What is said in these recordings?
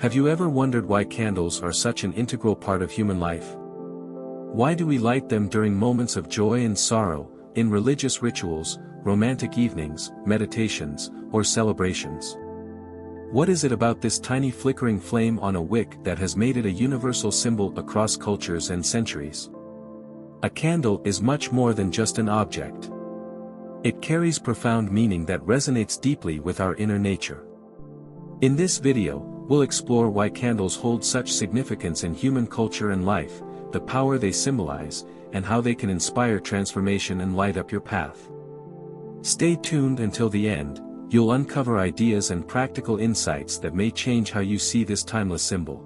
Have you ever wondered why candles are such an integral part of human life? Why do we light them during moments of joy and sorrow, in religious rituals, romantic evenings, meditations, or celebrations? What is it about this tiny flickering flame on a wick that has made it a universal symbol across cultures and centuries? A candle is much more than just an object. It carries profound meaning that resonates deeply with our inner nature. In this video, we'll explore why candles hold such significance in human culture and life, the power they symbolize, and how they can inspire transformation and light up your path. Stay tuned until the end. You'll uncover ideas and practical insights that may change how you see this timeless symbol.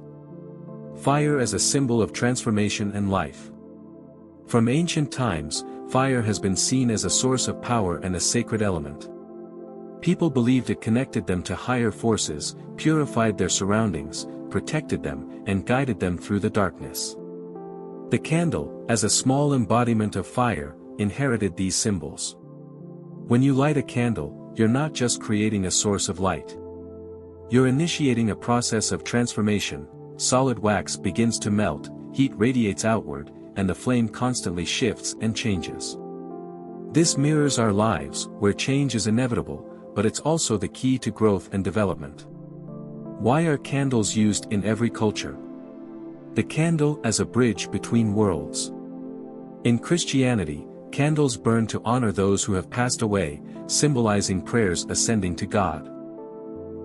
Fire as a symbol of transformation and life. From ancient times, fire has been seen as a source of power and a sacred element. People believed it connected them to higher forces, purified their surroundings, protected them, and guided them through the darkness. The candle, as a small embodiment of fire, inherited these symbols. When you light a candle, you're not just creating a source of light. You're initiating a process of transformation. Solid wax begins to melt, heat radiates outward, and the flame constantly shifts and changes. This mirrors our lives, where change is inevitable, but it's also the key to growth and development. Why are candles used in every culture? The candle as a bridge between worlds. In Christianity, candles burn to honor those who have passed away, symbolizing prayers ascending to God.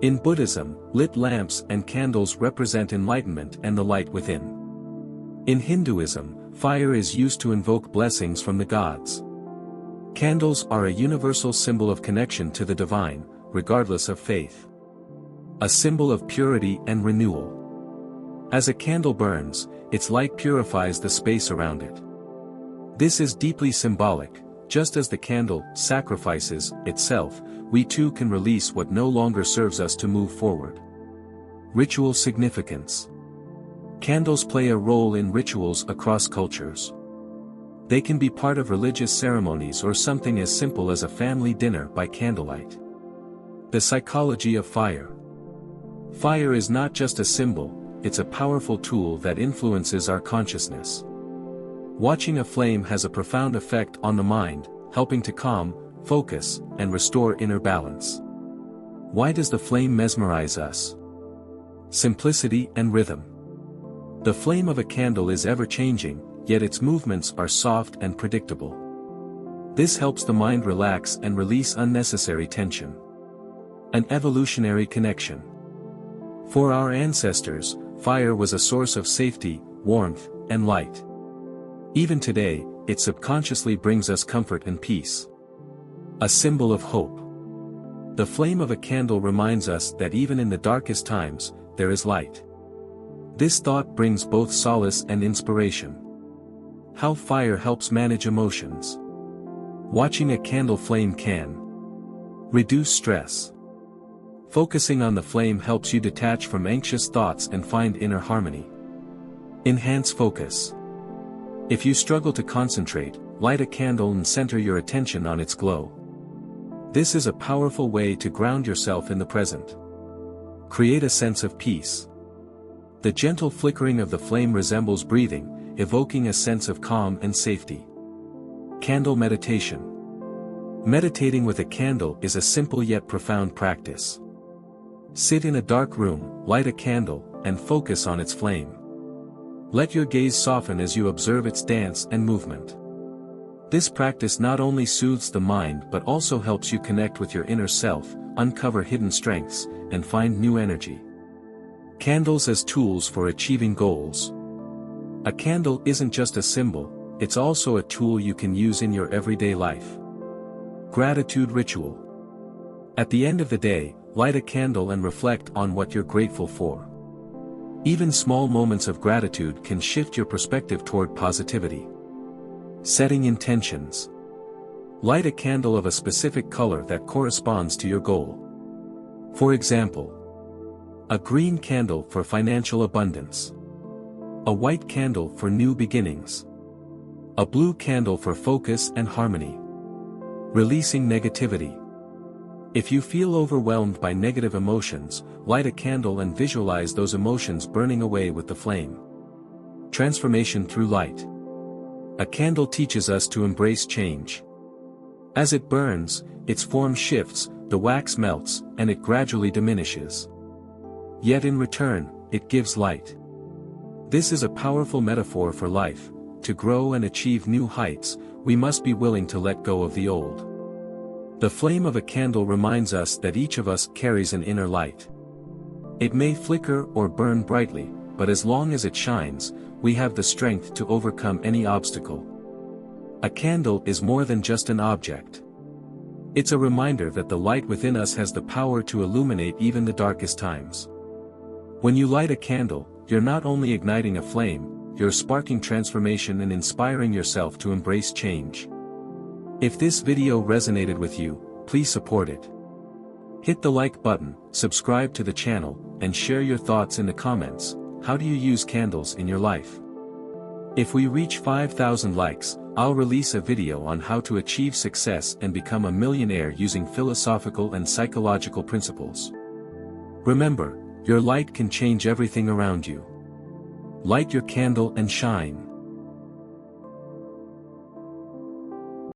In Buddhism, lit lamps and candles represent enlightenment and the light within. In Hinduism, fire is used to invoke blessings from the gods. Candles are a universal symbol of connection to the divine, regardless of faith. A symbol of purity and renewal. As a candle burns, its light purifies the space around it. This is deeply symbolic. Just as the candle sacrifices itself, we too can release what no longer serves us to move forward. Ritual significance. Candles play a role in rituals across cultures. They can be part of religious ceremonies or something as simple as a family dinner by candlelight. The psychology of fire. Fire is not just a symbol, it's a powerful tool that influences our consciousness. Watching a flame has a profound effect on the mind, helping to calm, focus, and restore inner balance. Why does the flame mesmerize us? Simplicity and rhythm. The flame of a candle is ever-changing, yet its movements are soft and predictable. This helps the mind relax and release unnecessary tension. An evolutionary connection. For our ancestors, fire was a source of safety, warmth, and light. Even today, it subconsciously brings us comfort and peace. A symbol of hope. The flame of a candle reminds us that even in the darkest times, there is light. This thought brings both solace and inspiration. How fire helps manage emotions. Watching a candle flame can reduce stress. Focusing on the flame helps you detach from anxious thoughts and find inner harmony. Enhance focus. If you struggle to concentrate, light a candle and center your attention on its glow. This is a powerful way to ground yourself in the present. Create a sense of peace. The gentle flickering of the flame resembles breathing, evoking a sense of calm and safety. Candle meditation. Meditating with a candle is a simple yet profound practice. Sit in a dark room, light a candle, and focus on its flame. Let your gaze soften as you observe its dance and movement. This practice not only soothes the mind but also helps you connect with your inner self, uncover hidden strengths, and find new energy. Candles as tools for achieving goals. A candle isn't just a symbol, it's also a tool you can use in your everyday life. Gratitude ritual. At the end of the day, light a candle and reflect on what you're grateful for. Even small moments of gratitude can shift your perspective toward positivity. Setting intentions. Light a candle of a specific color that corresponds to your goal. For example, a green candle for financial abundance. A white candle for new beginnings. A blue candle for focus and harmony. Releasing negativity. If you feel overwhelmed by negative emotions, light a candle and visualize those emotions burning away with the flame. Transformation through light. A candle teaches us to embrace change. As it burns, its form shifts, the wax melts, and it gradually diminishes. Yet in return, it gives light. This is a powerful metaphor for life. To grow and achieve new heights, we must be willing to let go of the old. The flame of a candle reminds us that each of us carries an inner light. It may flicker or burn brightly, but as long as it shines, we have the strength to overcome any obstacle. A candle is more than just an object. It's a reminder that the light within us has the power to illuminate even the darkest times. When you light a candle, you're not only igniting a flame, you're sparking transformation and inspiring yourself to embrace change. If this video resonated with you, please support it. Hit the like button, subscribe to the channel, and share your thoughts in the comments. How do you use candles in your life? If we reach 5,000 likes, I'll release a video on how to achieve success and become a millionaire using philosophical and psychological principles. Remember, your light can change everything around you. Light your candle and shine.